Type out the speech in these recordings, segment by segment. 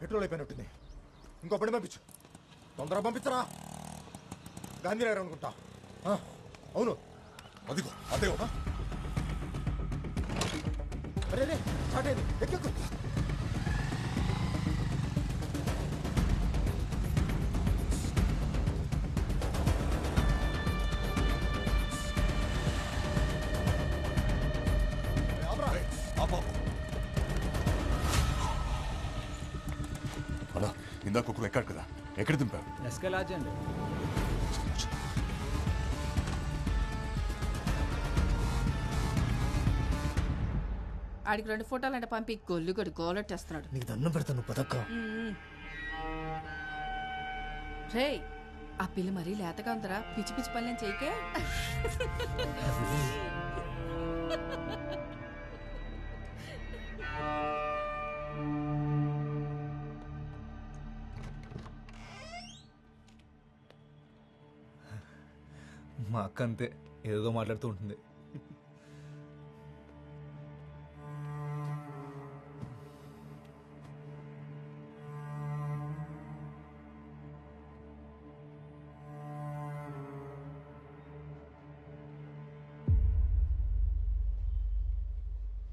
Petrol అయిపోయినట్టుంది. ఇంకో బండి పంపించు, తొందరగా పంపించరా. గాంధీనగర్ అనుకుంటా. అవును, అదిగో అదే. అరే స్టార్ట్ అయింది, ఎక్కెక్కు. అలా ఇందాక ఒకరు ఎక్కాడు కదా, ఎక్కడ దింపారు? ఎస్కలాజండి. ఆడికి 2 ఫోటోలు అంటే పంపి గొల్లుగడు గోలెట్టేస్తున్నాడు. నీకు దండం పెడతాను పదక్క. రే ఆ పిల్ల మరీ లేతగా ఉందరా, పిచ్చి పిచ్చి పనులేం చేయకే. మా అక్క అంతే, ఏదో మాట్లాడుతూ ఉంటుంది.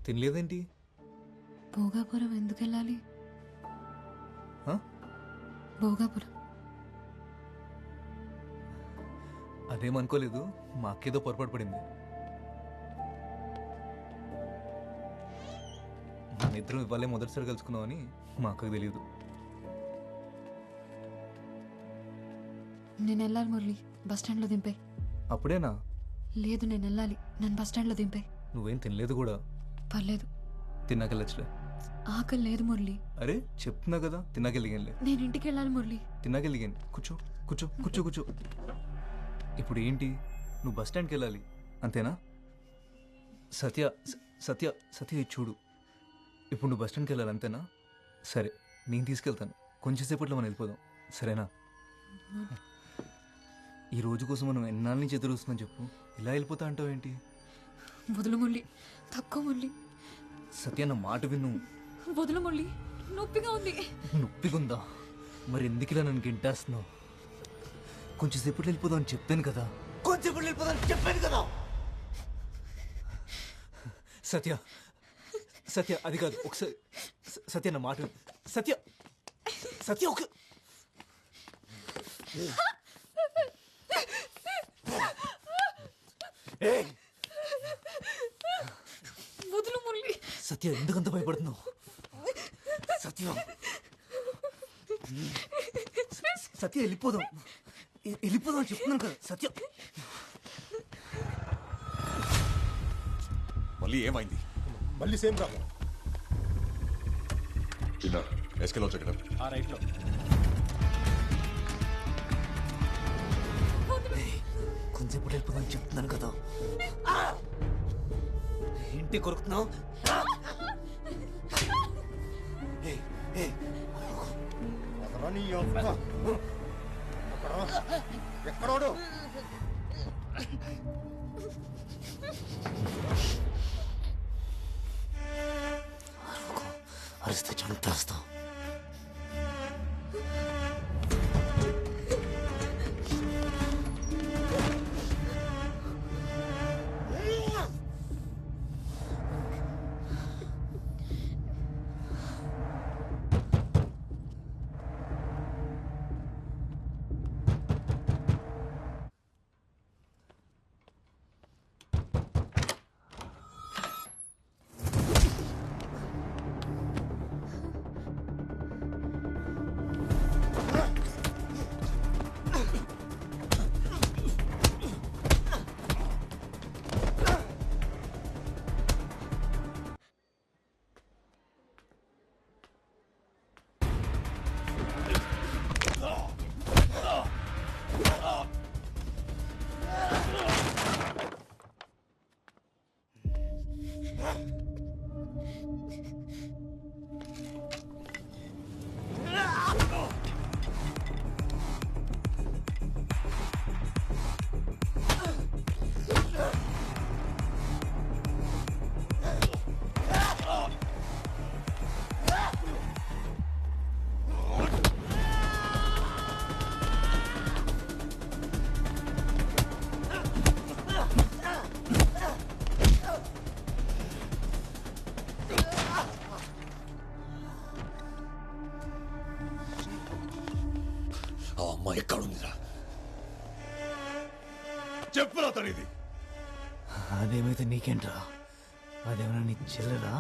తినలేదేంటి? భోగాపురం ఎందుకు వెళ్ళాలి? భోగాపురం అదేమనుకోలేదు, మా అక్కేదో పొరపాటు పడింది. మన ఇద్దరం ఇవ్వాలే మొదటిసారి కలుసుకున్నామని మా అక్కకు తెలియదు. నేను వెళ్ళాలి మురళి, బస్ స్టాండ్లో దింపే. అప్పుడేనా? లేదు, నేను వెళ్ళాలి, నన్ను బస్ స్టాండ్లో దింపే. నువ్వేం తినలేదు కూడా. పర్లేదు, తిన్నాకెళ్ళచ్చులే. ఆకలి లేదు మురళి. అరే చెప్తున్నా కదా, తిన్నాకెళ్ళిగానులే. నేను ఇంటికి వెళ్ళాలి మురళి. తిన్నాకెళ్ళిగాను. కూర్చో కూర్చో కూర్చో కూర్చో. ఇప్పుడు ఏంటి, నువ్వు బస్ స్టాండ్కి వెళ్ళాలి అంతేనా? సత్య సత్య సత్య ఇది చూడు, ఇప్పుడు నువ్వు బస్ స్టాండ్కి వెళ్ళాలి అంతేనా? సరే నేను తీసుకెళ్తాను, కొంచెంసేపట్లో మనం వెళ్ళిపోదాం, సరేనా? ఈ రోజు కోసం మనం ఎన్నాళ్ళ నుంచి ఎదురు వస్తున్నాం చెప్పు, ఇలా వెళ్ళిపోతా అంటావు ఏంటి? వదులు మురళి, తక్కువ మురళి. సత్య నా మాట విను. వదులు మురళి, నొప్పిగా ఉంది. నొప్పిగుందా? మరి ఎందుకు ఇలా నన్ను గింటేస్తున్నావు? కొంచెంసేపట్లో వెళ్ళిపోదాం అని చెప్పాను కదా. కొంచెంసేపట్లో వెళ్ళిపోదాం అని చెప్పాను కదా. సత్య సత్య అది కాదు, ఒకసారి సత్య నా మాట విను. సత్య సత్య ఒక వదులు మురళి. సత్య ఎందుకంత భయపడుతున్నావు? సత్య సత్య వెళ్ళిపోదాం, వెళ్ళిపోదాం అని చెప్తున్నాను కదా. సత్య మళ్ళీ ఏమైంది? మళ్ళీ సేమ్ ప్రాబ్లం. చిన్న ఎస్కెలో చెక్కడం ఆ రైట్లో. కొంచెంసేపు వెళ్ళిపోదాం అని చెప్తున్నాను కదా. ఏంటి కొరుకుతున్నావు? ఎక్కడోడు అరిస్తే చంపేస్తావు. అమ్మ ఎక్కడుందిరా? చెప్పురా తనిది. అదేమైతే నీకేంట్రా? అదేమన్నా నీ చెల్లెలా?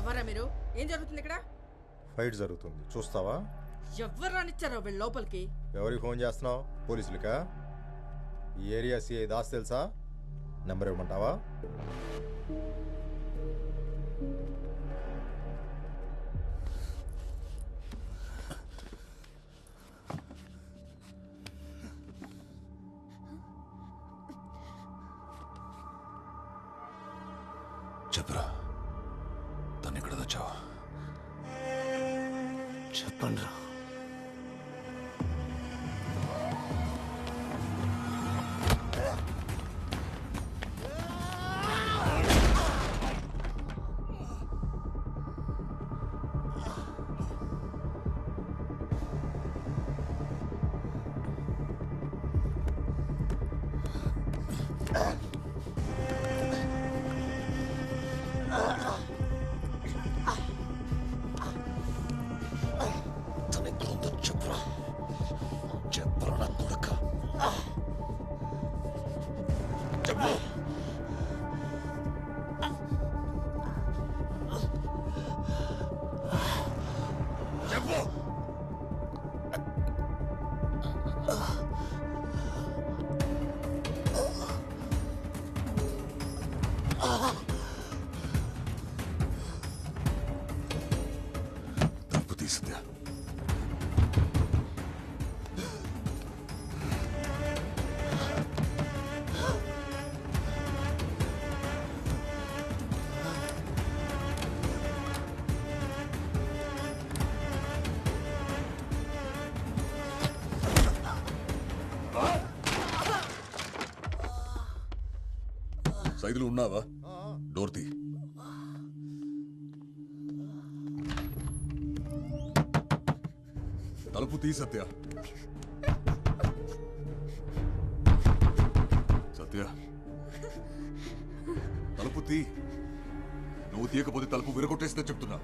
ఎవరా మీరు? ఏం జరుగుతుంది ఇక్కడ? ఫైట్ జరుగుతుంది, చూస్తావా? ఎవరు రానిచ్చారో వీళ్ళ లోపలికి? ఎవరికి ఫోన్ చేస్తున్నావు? పోలీసులకా? ఈ ఏరియా సిఐ దాస్ తెలుసా? నెంబర్ ఇవ్వమంటావా? చెప్పురా, తను ఎక్కడ తెచ్చావా? చెప్పండ్రా. తను ఎక్కడుందో చెప్పురా. చెప్పురా నా కొడుక. చెప్పు. చెప్పు. తలుపు తీసిందా? సైదులు ఉన్నావా? డోర్ తీ. తలుపు తీ సత్య. సత్య, తలుపు తీ. నువ్వు తీయకపోతే తలుపు విరగొట్టేస్తే చెప్తున్నా.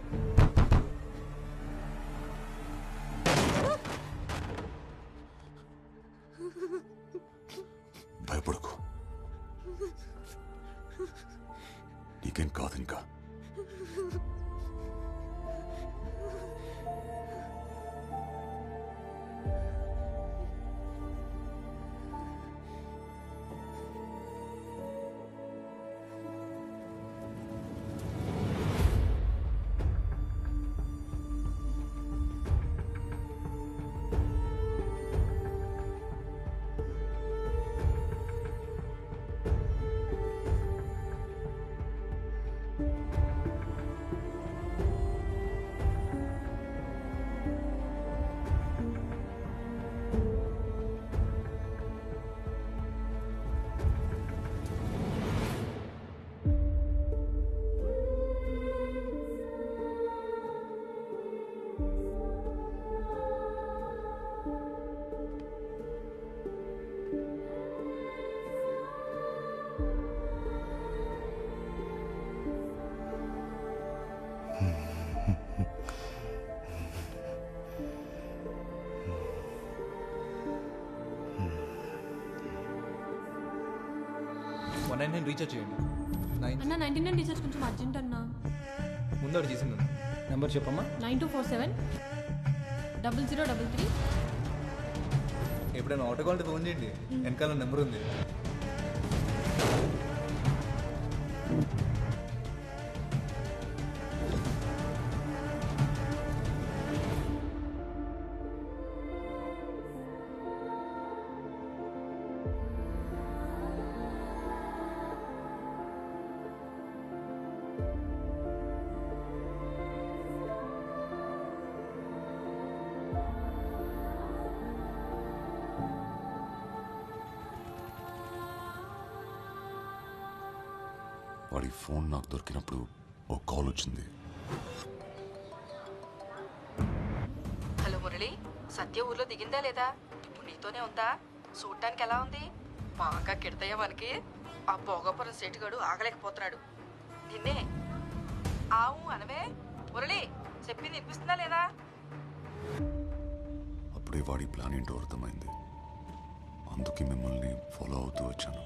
భయపడకు, నీకేం కాదు ఇంకా. నేను రీఛార్జ్ చేయండి. అన్న 99 రీఛార్జ్ కొంచెం అర్జెంట్ అన్న. ముందు చేసింది నెంబర్ చెప్పమ్మా. 9247 0033. ఎప్పుడైనా ఆటో కాల్ ఫోన్ చేయండి, వెనకాల నెంబర్ ఉంది. వాడి ఫోన్ నాకు దొరికినప్పుడు ఓ కాల్ వచ్చింది. హలో మురళి, సత్య ఊర్లో దిగిందా లేదా? ఇప్పుడు నీతోనే ఉందా? చూడటానికి ఎలా ఉంది? బాగా కిడతయ్యా మనకి. ఆ భోగపురం సెటిగాడు ఆగలేకపోతున్నాడు. నిన్నే ఆవు అనవే. మురళి చెప్పింది వినిపిస్తుందా లేదా? అప్పుడే వాడి ప్లాన్ ఏంటో అర్థమైంది. అందుకే మిమ్మల్ని ఫాలో అవుతూ వచ్చాను.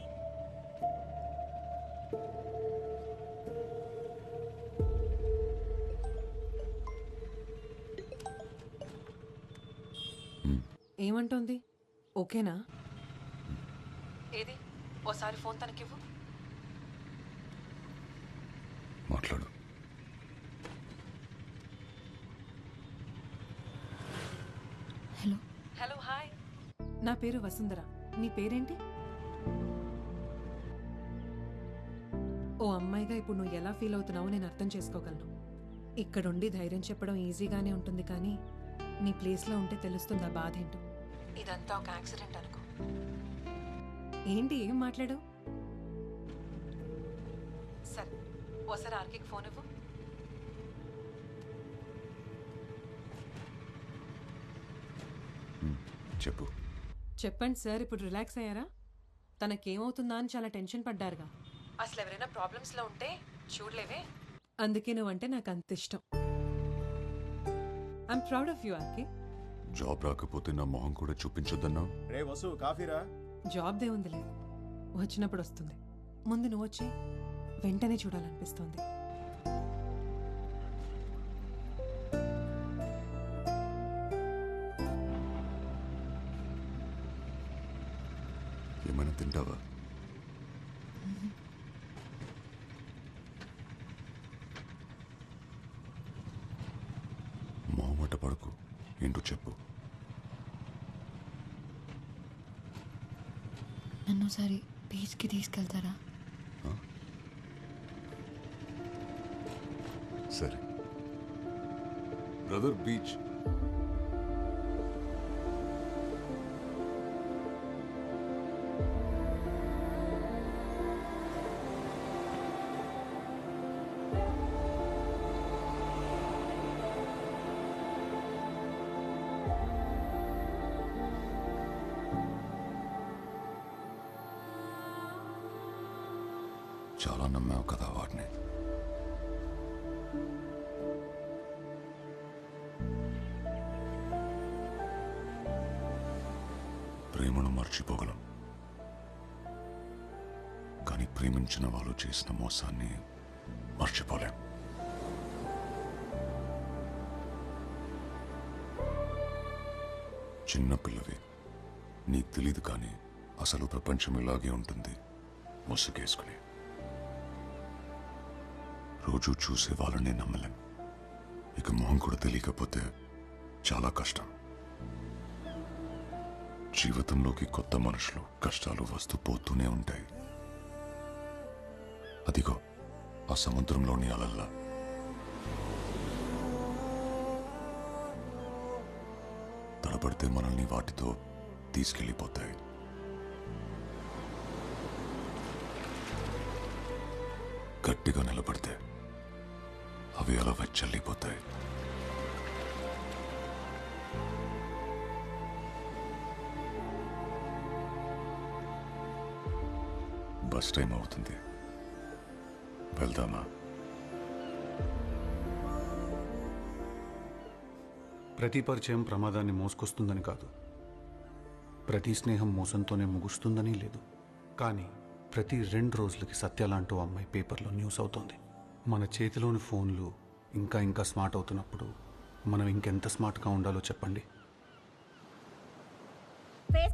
ఏమంటోంది? ఓకేనా? ఏది ఓసారి ఫోన్ తనకివ్వు. మాట్లాడు. హలో. Hello, hi. నా పేరు వసుంధర. నీ పేరేంటి? ఓ అమ్మాయిగా ఇప్పుడు నువ్వు ఎలా ఫీల్ అవుతున్నావో నేను అర్థం చేసుకోగలను. ఇక్కడుండి ధైర్యం చెప్పడం ఈజీగానే ఉంటుంది, కానీ నీ ప్లేస్లో ఉంటే తెలుస్తుంది ఆ బాధ ఏంటో. ఇదంతా ఒక యాక్సిడెంట్ అనుకో. ఏంటి, ఏం మాట్లాడు? సరే, ఓసారి ఆర్కేకి ఫోన్ ఇవ్వు. చెప్పు. చెప్పండి సార్, ఇప్పుడు రిలాక్స్ అయ్యారా? తనకేమవుతుందా అని చాలా టెన్షన్ పడ్డారుగా. అసలు ఎవరైనా ప్రాబ్లమ్స్లో ఉంటే చూడలేవే. అందుకే నువ్వంటే నాకు అంత ఇష్టం. I'm proud of you RK. Job రాకపోతే నా మొహం కూడా చూపించొద్దన్నా? రే వసు, కాఫీరా? జాబ్ దే ఉంది లేదు, వచ్చినప్పుడు వస్తుంది. ముందు నువ్వు వచ్చి వెంటనే చూడాలనిపిస్తుంది. ఏమైనా తింటావా? మొహమాట పడకు, ఏంటో చెప్పు. నన్ను ఒకసారి బీచ్కి తీసుకెళ్తారా? సరే బ్రదర్, బీచ్. చాలా నమ్మావు కదా వాడిని. ప్రేమను మర్చిపోగలం, కానీ ప్రేమించిన వాళ్ళు చేసిన మోసాన్ని మర్చిపోలేం. చిన్నపిల్లవి, నీకు తెలీదు, కానీ అసలు ప్రపంచం ఇలాగే ఉంటుంది, ముసుగేసుకుని. రోజు చూసే వాళ్ళని నమ్మలేం, ఇక మొహం కూడా తెలియకపోతే చాలా కష్టం. జీవితంలోకి కొత్త మనుషులు, కష్టాలు వస్తూ పోతూనే ఉంటాయి. అదిగో ఆ సముద్రంలోని అలల్లా. తడబడితే మనల్ని వాటితో తీసుకెళ్ళిపోతాయి. గట్టిగా నిలబడితే అవి అలా వెచ్చల్లిపోతాయి. బస్ టైం అవుతుంది, వెళ్దామా? ప్రతి పరిచయం ప్రమాదాన్ని మోసుకొస్తుందని కాదు, ప్రతి స్నేహం మోసంతోనే ముగుస్తుందని లేదు. కానీ ప్రతి 2 రోజులకి సత్యాలంటూ అమ్మాయి పేపర్లో న్యూస్ అవుతోంది. మన చేతిలోని ఫోన్లు ఇంకా ఇంకా స్మార్ట్ అవుతున్నప్పుడు మనం ఇంకెంత స్మార్ట్గా ఉండాలో చెప్పండి.